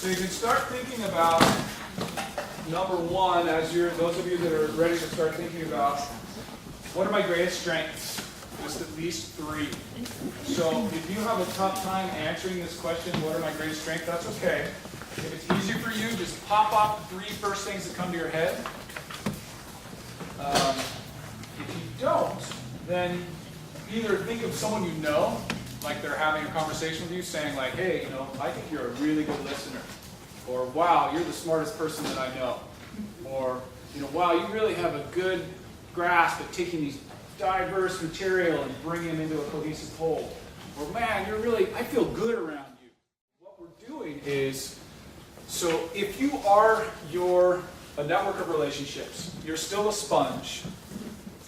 So you can start thinking about number one, as those of you that are ready to start thinking about what are my greatest strengths? Just at least 3. So if you have a tough time answering this question, what are my greatest strengths? That's okay. If it's easier for you, just pop off the 3 first things that come to your head. If you don't, then either think of someone you know, like they're having a conversation with you, saying like, hey, I think you're a really good listener. Or, wow, you're the smartest person that I know. Or, wow, you really have a good grasp at taking these diverse material and bringing them into a cohesive whole. Or, man, I feel good around you. What we're doing is, so if you are a network of relationships, you're still a sponge,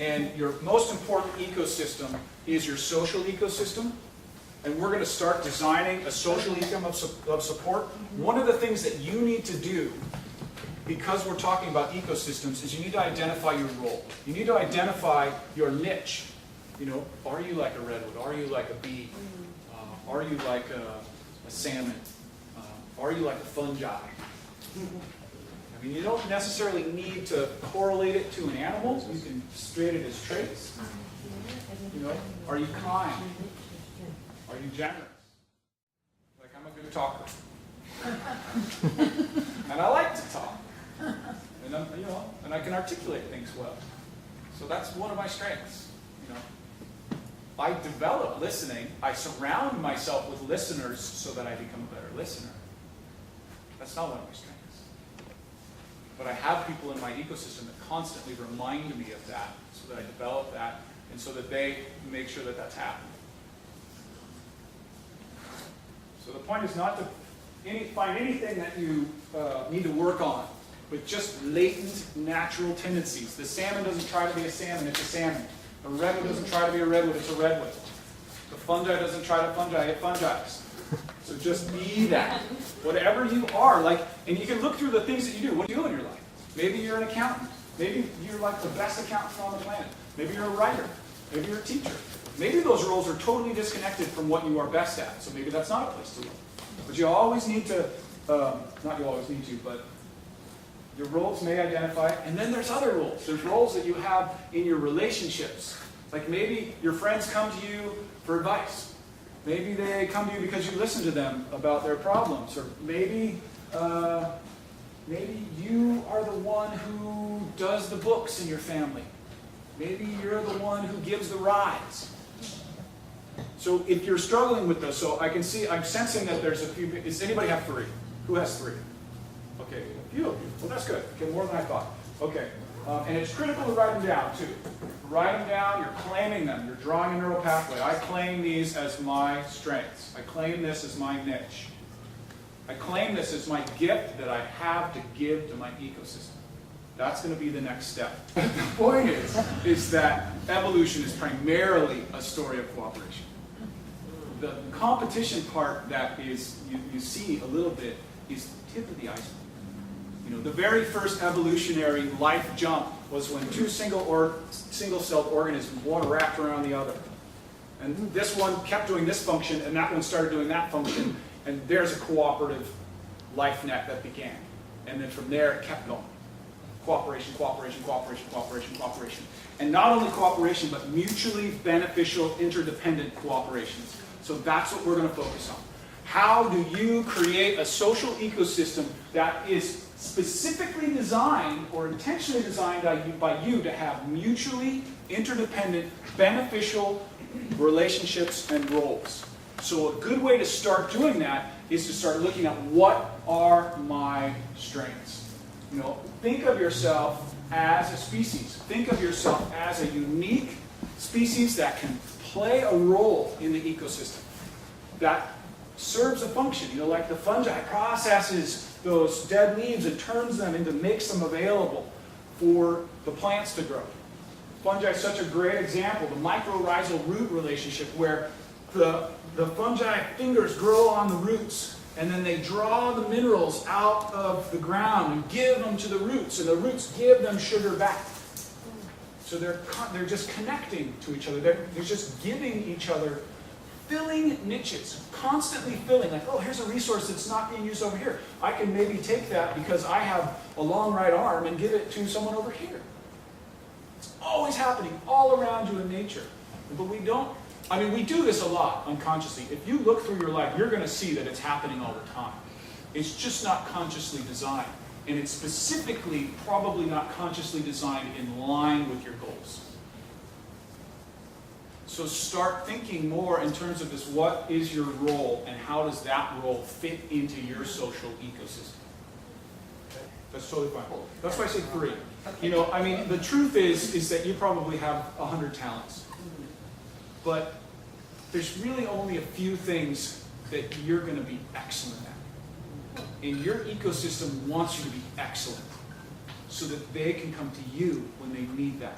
and your most important ecosystem is your social ecosystem, and we're going to start designing a social ecosystem of support. One of the things that you need to do, because we're talking about ecosystems, is you need to identify your role. You need to identify your niche. Are you like a redwood? Are you like a bee? Are you like a salmon? Are you like a fungi? You don't necessarily need to correlate it to an animal. You can state it as traits. Are you kind? Are you generous? Like, I'm a good talker. And I like to talk. And and I can articulate things well. So that's one of my strengths. I develop listening. I surround myself with listeners so that I become a better listener. That's not one of my strengths. But I have people in my ecosystem that constantly remind me of that, so that I develop that, and so that they make sure that that's happening. So the point is not to find anything that you need to work on, but just latent, natural tendencies. The salmon doesn't try to be a salmon, it's a salmon. The redwood doesn't try to be a redwood, it's a redwood. The fungi doesn't try to fungi, it fungi's. So just be that. Whatever you are, and you can look through the things that you do. What do you do in your life? Maybe you're an accountant. Maybe you're like the best accountant on the planet. Maybe you're a writer. Maybe you're a teacher. Maybe those roles are totally disconnected from what you are best at. So maybe that's not a place to look. But you always need to, not you always need to, but your roles may identify. And then there's other roles. There's roles that you have in your relationships. Like maybe your friends come to you for advice. Maybe they come to you because you listen to them about their problems. Or maybe you are the one who does the books in your family. Maybe you're the one who gives the rides. So if you're struggling with those, so I'm sensing that there's a few. Does anybody have 3? Who has 3? Okay, a few of you. Well, that's good. Okay, more than I thought. Okay, and it's critical to write them down too. Write them down, you're claiming them, you're drawing a neural pathway. I claim these as my strengths. I claim this as my niche. I claim this as my gift that I have to give to my ecosystem. That's going to be the next step. The point is that evolution is primarily a story of cooperation. The competition part that is you see a little bit is the tip of the iceberg. The very first evolutionary life jump was when 2 single-celled organisms, one wrapped around the other. And this one kept doing this function, and that one started doing that function, and there's a cooperative life net that began. And then from there, it kept going. Cooperation, cooperation, cooperation, cooperation, cooperation. And not only cooperation, but mutually beneficial, interdependent cooperations. So that's what we're going to focus on. How do you create a social ecosystem that is specifically designed or intentionally designed by you to have mutually interdependent, beneficial relationships and roles? So a good way to start doing that is to start looking at what are my strengths. Think of yourself as a species. Think of yourself as a unique species that can play a role in the ecosystem, that serves a function. Like the fungi processes those dead leaves and turns them makes them available for the plants to grow. Fungi is such a great example. The mycorrhizal root relationship, where the fungi fingers grow on the roots, and then they draw the minerals out of the ground and give them to the roots, and the roots give them sugar back. So they're just connecting to each other. They're just giving each other filling niches, constantly filling, like, oh, here's a resource that's not being used over here. I can maybe take that because I have a long right arm and give it to someone over here. It's always happening all around you in nature. But we don't, I mean, we do this a lot unconsciously. If you look through your life, you're going to see that it's happening all the time. It's just not consciously designed. And it's specifically probably not consciously designed in line with your goals. So start thinking more in terms of this, what is your role and how does that role fit into your social ecosystem? That's totally fine. That's why I say 3. You know, I mean, the truth is that you probably have 100 talents. But there's really only a few things that you're going to be excellent at. And your ecosystem wants you to be excellent so that they can come to you when they need that.